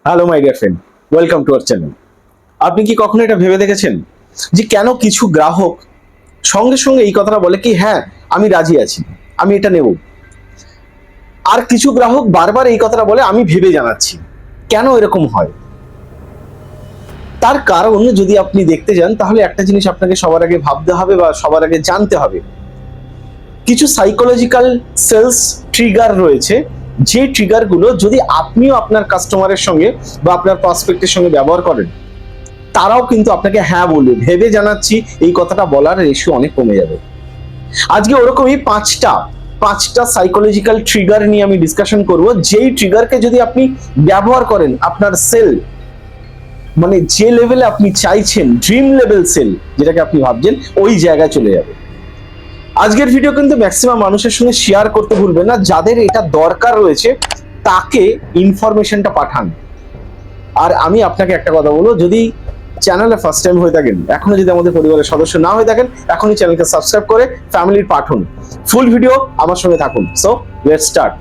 Hello my dear friend, welcome to our channel. আপনি কি কখনো এটা ভেবে দেখেছেন যে কেন কিছু গ্রাহক সঙ্গে সঙ্গে এই কথাটা বলে কি হ্যাঁ আমি রাজি আছি, আমি এটা নেব, আর কিছু গ্রাহক বারবার এই কথাটা বলে আমি ভেবে জানাচ্ছি? কেন এরকম হয়? তার কারণ যদি আপনি দেখতে যান তাহলে একটা জিনিস আপনাকে সবার আগে ভাবতে হবে বা সবার আগে জানতে হবে। কিছু সাইকোলজিক্যাল সেলস ট্রিগার রয়েছে, যে ট্রিগার গুলো যদি আপনিও আপনার কাস্টমারের সঙ্গে বা আপনার প্রসপেক্টের সঙ্গে ব্যবহার করেন, তারাও কিন্তু আপনাকে হ্যাঁ বলবে, ভেবে জানাচ্ছি এই কথাটা বলার রেশিও অনেক কমে যাবে। আজকে ওরকমই পাঁচটা সাইকোলজিক্যাল ট্রিগার নিয়ে আমি ডিসকাশন করব, যেই ট্রিগারকে যদি আপনি ব্যবহার করেন আপনার সেল, মানে যে লেভেলে আপনি চাইছেন, ড্রিম লেভেল সেল যেটাকে আপনি ভাবছেন, ওই জায়গায় চলে যাবে। আজকের ভিডিও কিন্তু ম্যাক্সিমাম মানুষের সঙ্গে শেয়ার করতে ভুলবেন না, যাদের এটা দরকার রয়েছে তাকে ইনফরমেশনটা পাঠান। আর আমি আপনাকে একটা কথা বলবো, যদি চ্যানেলে ফার্স্ট টাইম হয়ে থাকেন, এখনো যদি আমাদের পরিবারের সদস্য না হয়ে থাকেন, এখনই চ্যানেলকে সাবস্ক্রাইব করে ফ্যামিলির পার্ট হন। ফুল ভিডিও আমার সঙ্গে থাকুন। So let's start.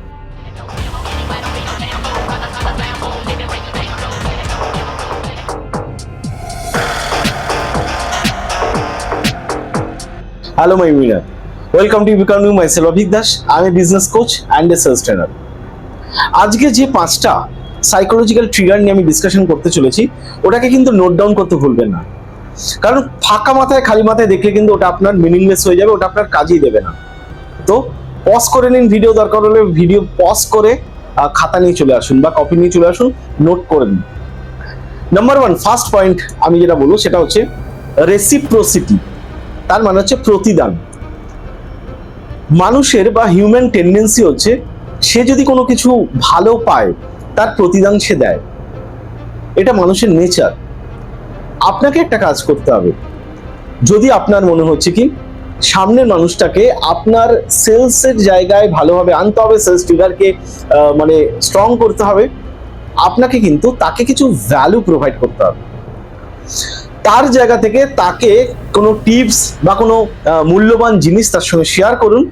Hello my winner, welcome to becoming myself Avik Das. I am a business coach and a sales trainer. আজকে যে পাঁচটা সাইকোলজিক্যাল ট্রিগার নিয়ে আমি ডিসকাশন করতে চলেছি, ওটাকে কিন্তু নোট ডাউন করতে ভুলবেন না, কারণ ফাঁকা মাথায় খালি মাথায় দেখলে কিন্তু ওটা আপনার মিনিংলেস হয়ে যাবে, ওটা আপনার কাজেই দেবে না। তো পজ করে নিন ভিডিও, দরকার হলে ভিডিও পজ করে খাতা নিয়ে চলে আসুন বা কপি নিয়ে চলে আসুন, নোট করে নিন। নাম্বার ওয়ান, ফার্স্ট পয়েন্ট আমি যেটা বলবো সেটা হচ্ছে রেসিপ্রোসিটি। তার মানে হচ্ছে প্রতিদান। মানুষের বা হিউম্যান টেন্ডেন্সি হচ্ছে, সে যদি কোনো কিছু ভালো পায় তার প্রতিদান সে দেয়, এটা মানুষের নেচার। আপনাকে একটা কাজ করতে হবে, যদি আপনার মনে হচ্ছে কি সামনের মানুষটাকে আপনার সেলসের জায়গায় ভালোভাবে আনতে হবে, সেলস ট্রিগারকে মানে স্ট্রং করতে হবে, আপনাকে কিন্তু তাকে কিছু ভ্যালু প্রোভাইড করতে হবে। তার জায়গা থেকে তাকে কোনো টিপস বা কোনো মূল্যবান জিনিস তার সঙ্গে শেয়ার করুন,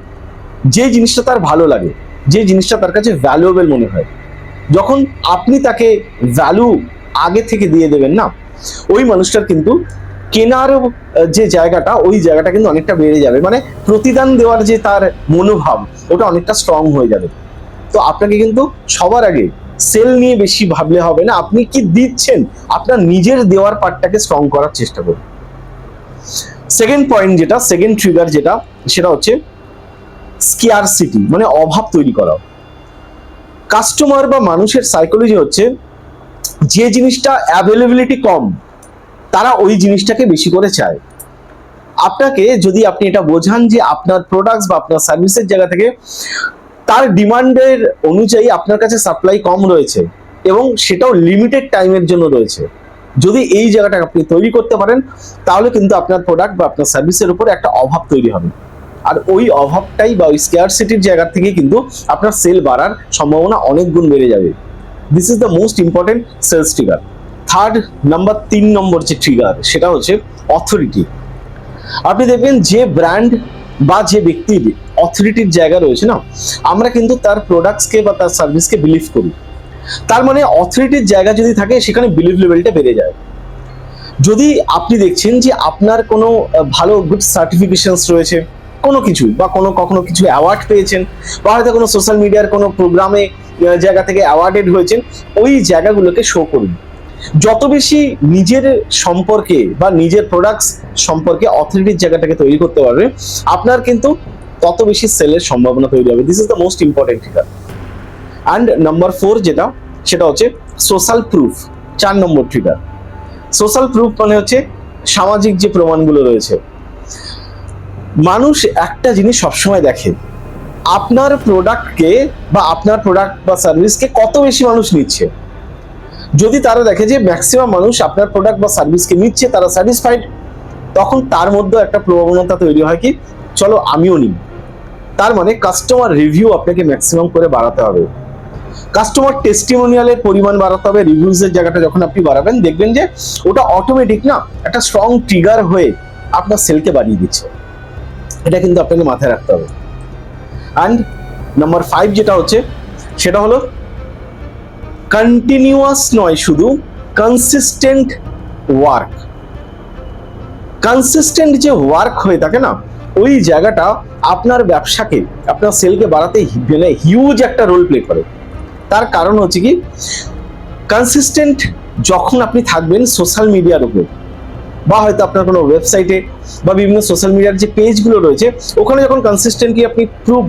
যে জিনিসটা তার ভালো লাগে, যে জিনিসটা তার কাছে ভ্যালুয়েবল মনে হয়। যখন আপনি তাকে ভ্যালু আগে থেকে দিয়ে দেবেন না, ওই মানুষটার কিন্তু কেনার যে জায়গাটা, ওই জায়গাটা কিন্তু অনেকটা বেড়ে যাবে, মানে প্রতিদান দেওয়ার যে তার মনোভাব, ওটা অনেকটা স্ট্রং হয়ে যাবে। তো আপনাকে কিন্তু সবার আগে সেল নিয়ে বেশি ভাবলে হবে না, আপনি কি দিচ্ছেন আপনার নিজের দেওয়ার পার্টটাকে স্ট্রং করার চেষ্টা করুন। সেকেন্ড পয়েন্ট যেটা, সেকেন্ড ট্রিগার যেটা, সেটা হচ্ছে স্কেয়ারসিটি, মানে অভাব তৈরি করা। কাস্টমার বা মানুষের সাইকোলজি হচ্ছে, যে জিনিসটা অ্যাভেলেবিলিটি কম তারা ওই জিনিসটাকে বেশি করে চায়। আপনাকে যদি আপনি এটা বোঝান যে আপনার প্রোডাক্টস বা আপনার সার্ভিসের জায়গা থেকে তার ডিমান্ডের অনুযায়ী আপনার কাছে সাপ্লাই কম রয়েছে এবং সেটাও লিমিটেড টাইমের জন্য রয়েছে, যদি এই জায়গাটা আপনি তৈরি করতে পারেন, তাহলে কিন্তু আপনার প্রোডাক্ট বা আপনার সার্ভিসের উপর একটা অভাব তৈরি হবে। আর ওই অভাবটাই বা ওই স্কেয়ারসিটির জায়গা থেকে কিন্তু আপনার সেল বাড়ার সম্ভাবনা অনেক গুণ বেড়ে যাবে। This is the most important sales trigger. Third number, 3 নম্বর যে ট্রিগার, সেটা হচ্ছে অথরিটি। আপনি দেখবেন যে ব্র্যান্ড বা যে ব্যক্তির অথরিটির জায়গা রয়েছে না, আমরা কিন্তু তার প্রোডাক্টসকে বা তার সার্ভিসকে বিলিভ করি। তার মানে অথরিটির জায়গা যদি থাকে, সেখানে বিলিভ লেভেলটা বেড়ে যায়। যদি আপনি দেখছেন যে আপনার কোনো ভালো গুড সার্টিফিকেশনস রয়েছে কোনো কিছু, বা কখনো কিছু অ্যাওয়ার্ড পেয়েছেন, বা হয়তো কোনো সোশ্যাল মিডিয়ার কোনো প্রোগ্রামে জায়গা থেকে অ্যাওয়ার্ডেড হয়েছেন, ওই জায়গাগুলোকে শো করুন। যত বেশি নিজের সম্পর্কে বা নিজের প্রোডাক্টস সম্পর্কে অথরিটির জায়গাটাকে তৈরি করতে পারবে, আপনার কিন্তু তত বেশি সেলের সম্ভাবনা তৈরি হবে। This is the most important trigger. And number 4 যেটা, সেটা হচ্ছে সোশ্যাল প্রুফ। 4 নম্বর ট্রিগার। সোশ্যাল প্রুফ মানে হচ্ছে সামাজিক যে প্রমাণগুলো রয়েছে। মানুষ একটা জিনিস সবসময় দেখে, আপনার প্রোডাক্টকে বা আপনার প্রোডাক্ট বা সার্ভিসকে কত বেশি মানুষ নিচ্ছে। যদি তারা দেখে যে ম্যাক্সিমাম মানুষ আপনার প্রোডাক্ট বা সার্ভিসকে নিচ্ছে, তারা স্যাটিসফাইড, তখন তার মধ্যে একটা প্রবণতা তৈরি হয় কি চলো আমিও নিই। তার মানে কাস্টমার রিভিউ আপনাকে ম্যাক্সিমাম করে বাড়াতে হবে, কাস্টমার টেস্টিমোনিয়ালের পরিমাণ বাড়াতে হবে। রিভিউজের জায়গাটা যখন আপনি বাড়াবেন, দেখবেন যে ওটা অটোমেটিক না একটা স্ট্রং ট্রিগার হয়ে আপনার সেলকে বাড়িয়ে দিচ্ছে। এটা কিন্তু আপনাকে মাথায় রাখতে হবে। অ্যান্ড নাম্বার 5 যেটা হচ্ছে, সেটা হলো কন্টিনিউয়াস নয়, শুধু কনসিস্টেন্ট ওয়ার্ক। কনসিস্টেন্ট যে ওয়ার্ক হয়ে থাকে না, ওই জায়গাটা আপনার ব্যবসাকে, আপনার সেলকে বাড়াতে মানে হিউজ একটা রোল প্লে করে। তার কারণ হচ্ছে কি, কনসিস্টেন্ট যখন আপনি থাকবেন সোশ্যাল মিডিয়ার উপর, বা হয়তো আপনার কোনো ওয়েবসাইটে বা বিভিন্ন সোশ্যাল মিডিয়ার যে পেজগুলো রয়েছে, ওখানে যখন কনসিস্টেন্টলি আপনি প্রুভ,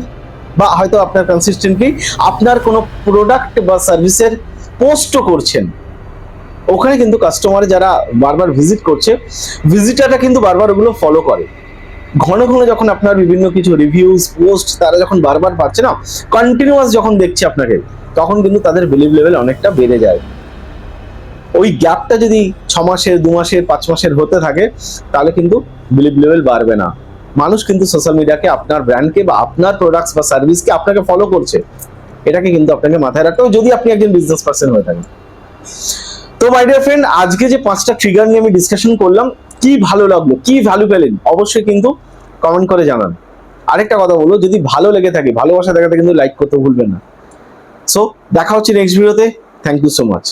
বা হয়তো আপনার কনসিস্টেন্টলি আপনার কোনো প্রোডাক্ট বা সার্ভিসের পোস্টও করছেন, ওখানে কিন্তু কাস্টমার যারা বারবার ভিজিট করছে, ভিজিটাররা কিন্তু বারবার ওগুলো ফলো করে। ঘন ঘন যখন আপনার বিভিন্ন কিছু রিভিউজ পোস্ট তারা যখন বারবার পাচ্ছে না, কন্টিনিউয়াস যখন দেখছে আপনাকে, তখন কিন্তু তাদের বিলিভ লেভেল অনেকটা বেড়ে যায়। ওই গ্যাপটা যদি 6 মাসের, 2 মাসের, 5 মাসের হতে থাকে, তাহলে কিন্তু বিলিভ লেভেল বাড়বে না। মানুষ কিন্তু সোশ্যাল মিডিয়াকে, আপনার ব্র্যান্ডকে বা আপনার প্রোডাক্টস বা সার্ভিসকে আপনাকে ফলো করছে, এটাকে কিন্তু আপনাকে মাথায় রাখতে হবে যদি আপনি একজন বিজনেস পার্সন হয়ে থাকেন। তো মাই ডিয়ার ফ্রেন্ড, আজকে যে 5টা ট্রিগার নিয়ে আমি ডিসকাশন করলাম, কি ভালো লাগলো, কি ভ্যালু পেলেন, অবশ্যই কিন্তু কমেন্ট করে জানান। আরেকটা কথা বলবো, যদি ভালো লেগে থাকে, ভালোবাসা দেখাতে কিন্তু লাইক করতে ভুলবেন না। সো দেখা হচ্ছে নেক্সট ভিডিওতে। Thank you so much.